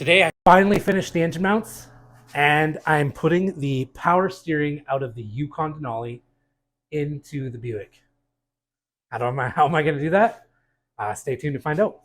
Today I finally finished the engine mounts and I'm putting the power steering out of the Yukon Denali into the Buick. How am I going to do that? Stay tuned to find out.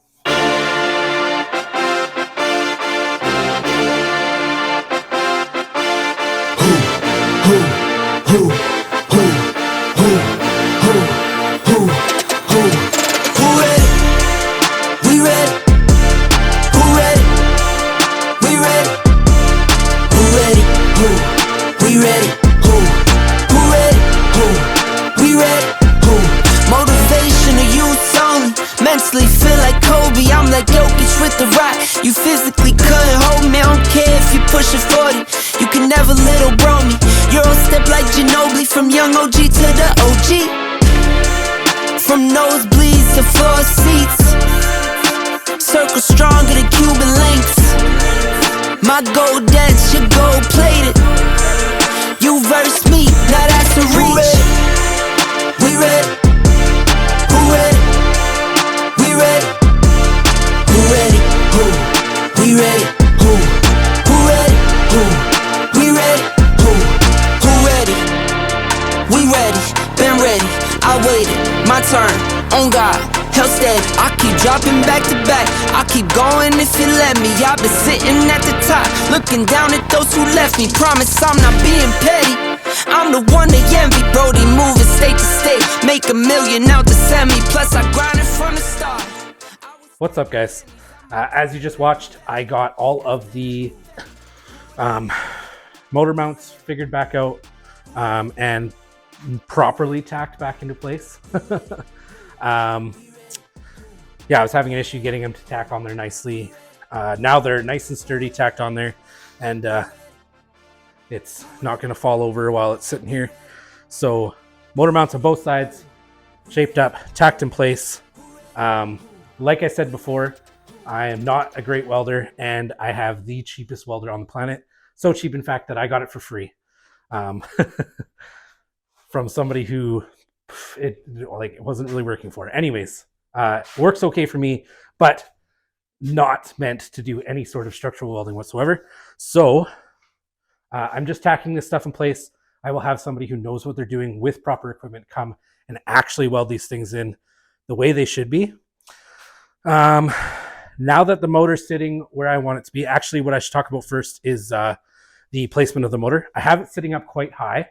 Feel like Kobe, I'm like Jokic with the rock. You physically couldn't hold me, I don't care if you pushing 40. You can never little bro me. Euro step like Ginobili, from young OG to the OG. From nosebleeds to floor seats, circle stronger than Cuban links. My gold dance, your gold plated. You verse me, now that's a reach. We ready, who ready? We ready, who ready, who? We ready, who? Who ready, who? We ready, who ready? We ready, been ready, I waited, my turn, on God, held steady. I keep dropping back to back, I keep going if you let me. I've been sitting at the top, looking down at those who left me. Promise I'm not being petty, I'm the one they envy. Brody moving state to state, make $1 million out the semi. Plus I grinded from the start. What's up, guys? As you just watched, I got all of the motor mounts figured back out and properly tacked back into place. Yeah, I was having an issue getting them to tack on there nicely. Now they're nice and sturdy tacked on there, and it's not going to fall over while it's sitting here. So motor mounts on both sides, shaped up, tacked in place. Like I said before, I am not a great welder, and I have the cheapest welder on the planet. So cheap, in fact, that I got it for free from somebody who it wasn't really working for. Anyways, works okay for me, but not meant to do any sort of structural welding whatsoever. So I'm just tacking this stuff in place. I will have somebody who knows what they're doing with proper equipment come and actually weld these things in the way they should be. Now that the motor's sitting where I want it to be, actually what I should talk about first is the placement of the motor. I have it sitting up quite high.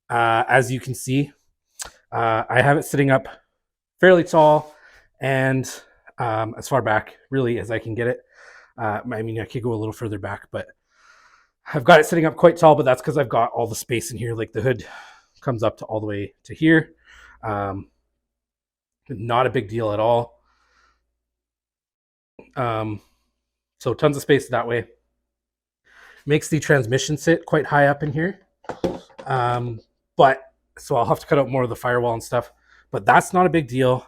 As you can see, I have it sitting up fairly tall and as far back really as I can get it. I mean, I could go a little further back, but I've got it sitting up quite tall, but that's because I've got all the space in here. Like the hood comes up to all the way to here. Not a big deal at all. So tons of space that way. Makes the transmission sit quite high up in here. But so I'll have to cut out more of the firewall and stuff, but that's not a big deal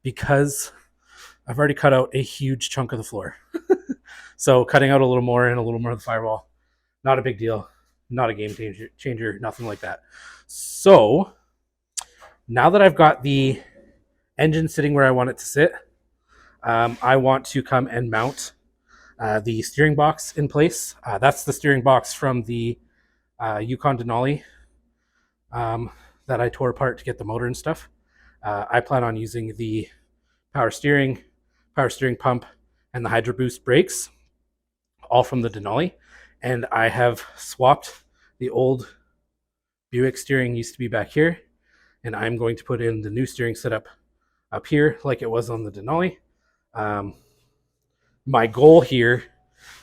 because I've already cut out a huge chunk of the floor. So cutting out a little more and a little more of the firewall, not a big deal, not a game changer, nothing like that. So now that I've got the engine sitting where I want it to sit, I want to come and mount the steering box in place. That's the steering box from the Yukon Denali that I tore apart to get the motor and stuff. I plan on using the power steering pump, and the Hydro Boost brakes, all from the Denali. And I have swapped the old Buick steering, used to be back here, and I'm going to put in the new steering setup up here like it was on the Denali. My goal here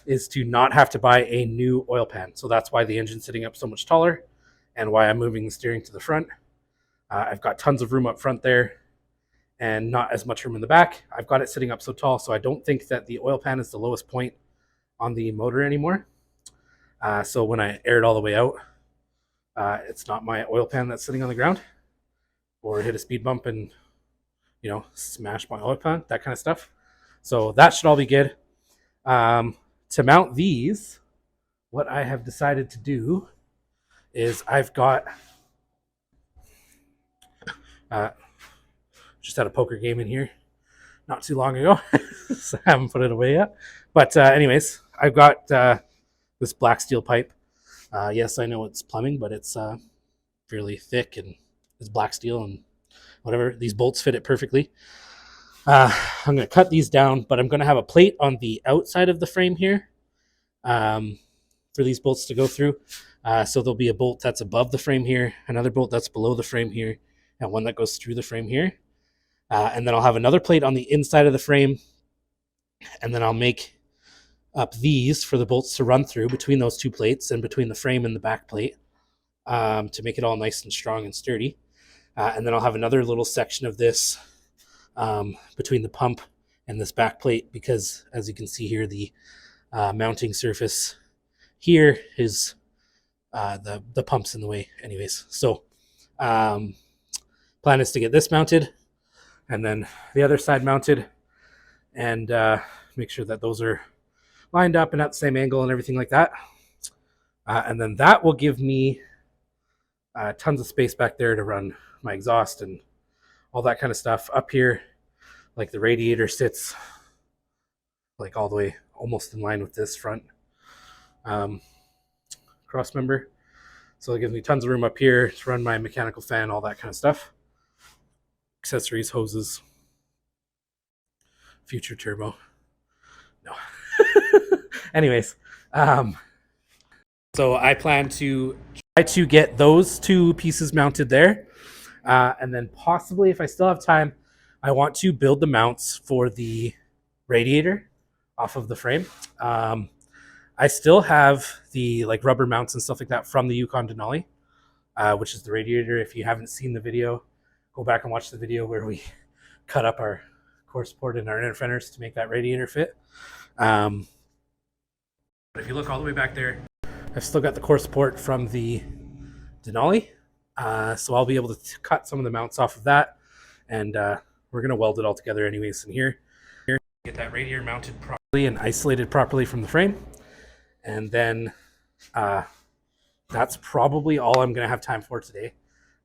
is to not have to buy a new oil pan. So that's why the engine's sitting up so much taller and why I'm moving the steering to the front. I've got tons of room up front there and not as much room in the back. I've got it sitting up so tall, so I don't think that the oil pan is the lowest point on the motor anymore. So when I air it all the way out, it's not my oil pan that's sitting on the ground or hit a speed bump and, you know, smash my oil pan, that kind of stuff. So that should all be good. To mount these, what I have decided to do is I've got just had a poker game in here not too long ago. So I haven't put it away yet. But anyways, I've got this black steel pipe. Yes, I know it's plumbing, but it's fairly thick and it's black steel and whatever. These bolts fit it perfectly. I'm going to cut these down, but I'm going to have a plate on the outside of the frame here for these bolts to go through. So there'll be a bolt that's above the frame here, another bolt that's below the frame here, and one that goes through the frame here. And then I'll have another plate on the inside of the frame, and then I'll make up these for the bolts to run through between those two plates and between the frame and the back plate to make it all nice and strong and sturdy. And then I'll have another little section of this between the pump and this back plate, because as you can see here, the mounting surface here is the pump's in the way anyways. So plan is to get this mounted and then the other side mounted, and make sure that those are lined up and at the same angle and everything like that. And then that will give me tons of space back there to run my exhaust and all that kind of stuff. Up here, like the radiator sits like all the way almost in line with this front cross member. So it gives me tons of room up here to run my mechanical fan, all that kind of stuff. Accessories, hoses, future turbo. No. Anyways, so I plan to try to get those two pieces mounted there. And then possibly, if I still have time, I want to build the mounts for the radiator off of the frame. I still have the like rubber mounts and stuff like that from the Yukon Denali, which is the radiator. If you haven't seen the video, go back and watch the video where we cut up our core support and our inner fenders to make that radiator fit. But if you look all the way back there, I've still got the core support from the Denali. So I'll be able to cut some of the mounts off of that, and we're going to weld it all together anyways in here. Get that radiator mounted properly and isolated properly from the frame. And then that's probably all I'm going to have time for today.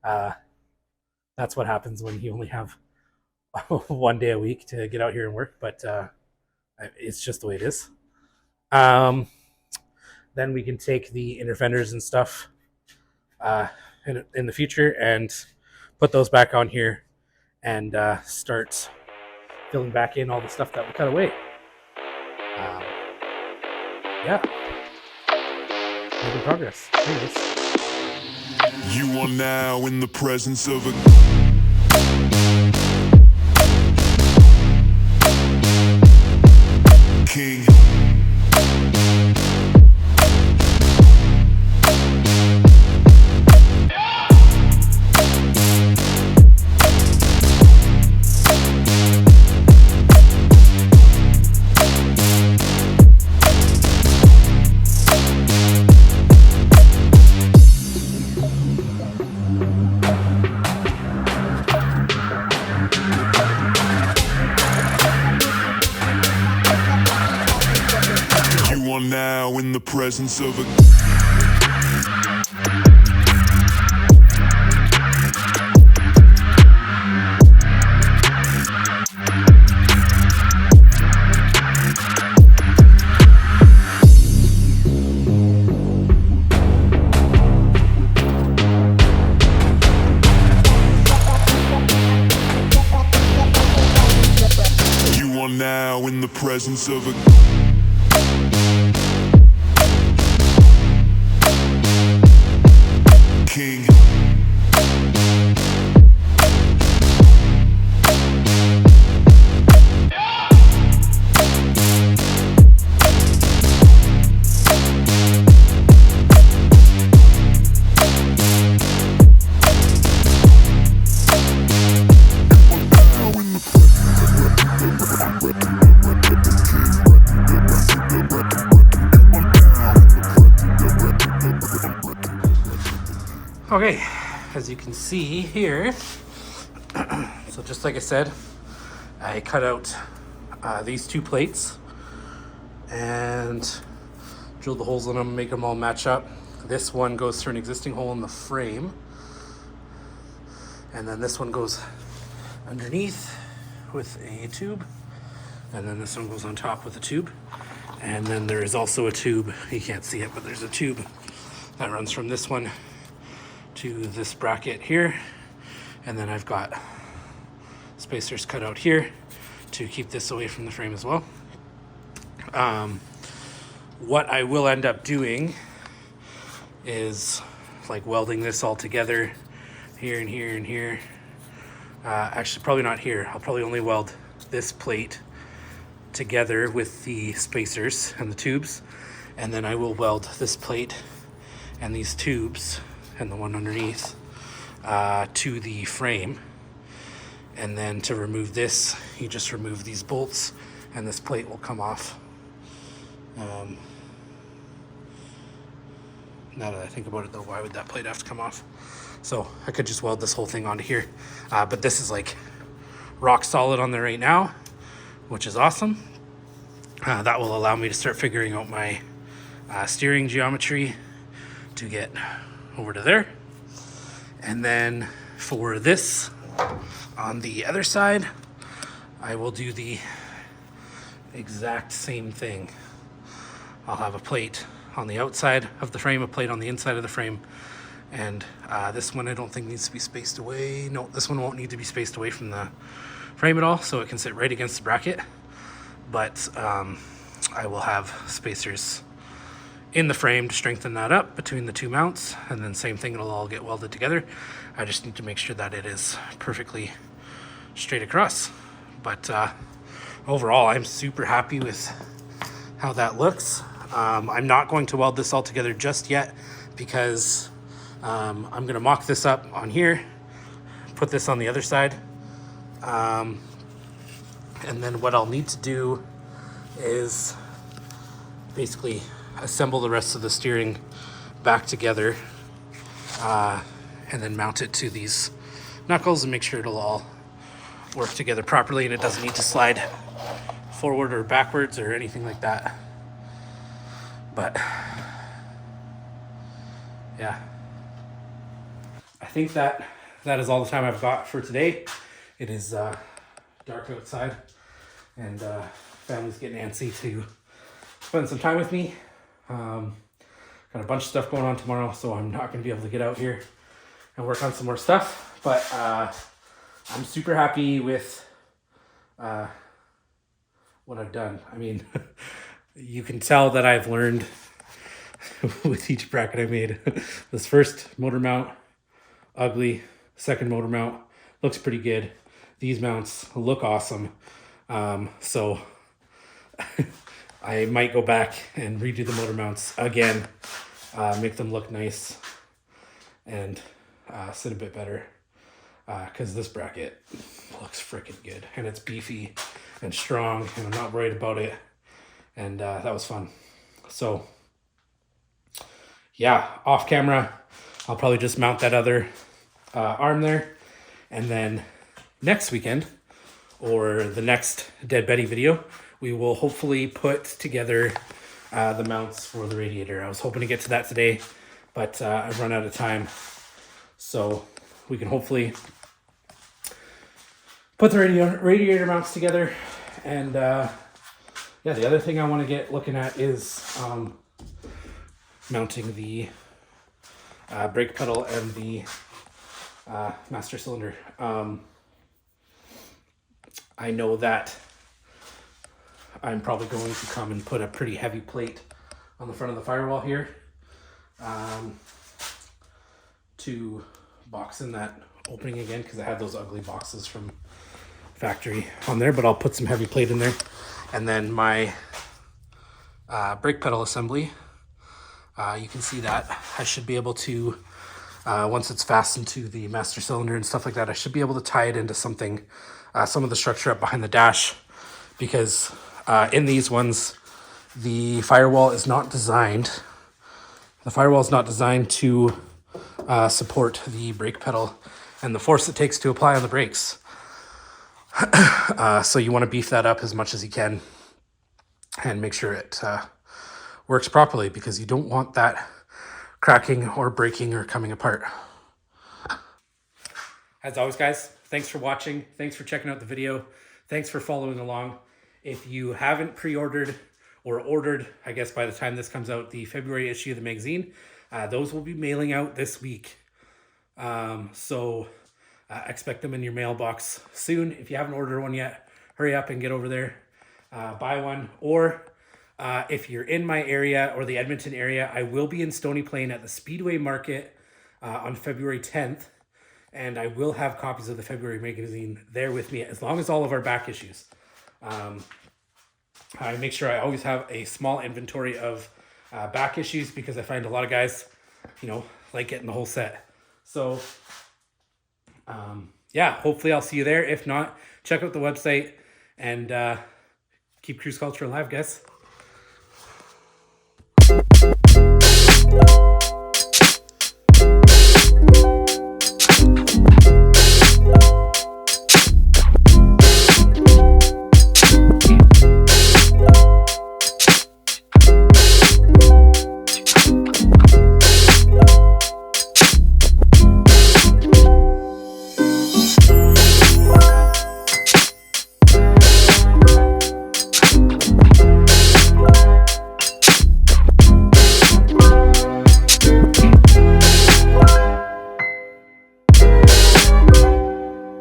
That's what happens when you only have one day a week to get out here and work, but it's just the way it is. Then we can take the inner fenders and stuff in the future and put those back on here and start filling back in all the stuff that we cut away. Yeah, making progress. Anyways. You are now in the presence of a king. Now in the presence of a You are now in the presence of a king. Okay, as you can see here, so just like I said, I cut out these two plates and drilled the holes in them, make them all match up. This one goes through an existing hole in the frame, and then this one goes underneath with a tube, and then this one goes on top with a tube. And then there is also a tube, you can't see it, but there's a tube that runs from this one to this bracket here. And then I've got spacers cut out here to keep this away from the frame as well. What I will end up doing is like welding this all together here and here and here. Actually, probably not here. I'll probably only weld this plate together with the spacers and the tubes, and then I will weld this plate and these tubes and the one underneath to the frame. And then to remove this, you just remove these bolts and this plate will come off. Now that I think about it though, why would that plate have to come off? So I could just weld this whole thing onto here. But this is like rock solid on there right now, which is awesome. That will allow me to start figuring out my steering geometry to get over to there. And then for this, on the other side, I will do the exact same thing. I'll have a plate on the outside of the frame, a plate on the inside of the frame, and this one I don't think needs to be spaced away. No, this one won't need to be spaced away from the frame at all, so it can sit right against the bracket. But I will have spacers in the frame to strengthen that up between the two mounts, and then same thing, it'll all get welded together. I just need to make sure that it is perfectly straight across. But overall, I'm super happy with how that looks. I'm not going to weld this all together just yet because I'm going to mock this up on here, put this on the other side, and then what I'll need to do is basically assemble the rest of the steering back together, and then mount it to these knuckles and make sure it'll all work together properly and it doesn't need to slide forward or backwards or anything like that. But yeah, I think that is all the time I've got for today. It is dark outside and family's getting antsy to spend some time with me. Got a bunch of stuff going on tomorrow, so I'm not going to be able to get out here and work on some more stuff, but I'm super happy with what I've done. I mean, you can tell that I've learned with each bracket I made. This first motor mount, ugly. Second motor mount, looks pretty good. These mounts look awesome. So I might go back and redo the motor mounts again, make them look nice and sit a bit better. Because this bracket looks freaking good and it's beefy and strong and I'm not worried about it. And that was fun. So yeah, off camera, I'll probably just mount that other arm there. And then next weekend or the next Dead Betty video, we will hopefully put together the mounts for the radiator. I was hoping to get to that today, but I've run out of time. So we can hopefully put the radiator mounts together. And yeah, the other thing I want to get looking at is mounting the brake pedal and the master cylinder. I know that I'm probably going to come and put a pretty heavy plate on the front of the firewall here to box in that opening again, because I had those ugly boxes from factory on there, but I'll put some heavy plate in there. And then my brake pedal assembly, you can see that I should be able to, once it's fastened to the master cylinder and stuff like that, I should be able to tie it into something, some of the structure up behind the dash, because in these ones, the firewall is not designed to support the brake pedal and the force it takes to apply on the brakes. So you want to beef that up as much as you can and make sure it works properly, because you don't want that cracking or breaking or coming apart. As always, guys, thanks for watching. Thanks for checking out the video. Thanks for following along. If you haven't pre-ordered or ordered, I guess by the time this comes out, the February issue of the magazine, those will be mailing out this week. So expect them in your mailbox soon. If you haven't ordered one yet, hurry up and get over there, buy one. Or if you're in my area or the Edmonton area, I will be in Stony Plain at the Speedway Market on February 10th. And I will have copies of the February magazine there with me, as long as all of our back issues. I make sure I always have a small inventory of back issues, because I find a lot of guys, like getting the whole set. So, yeah, hopefully I'll see you there. If not, check out the website and keep cruise culture alive, guys.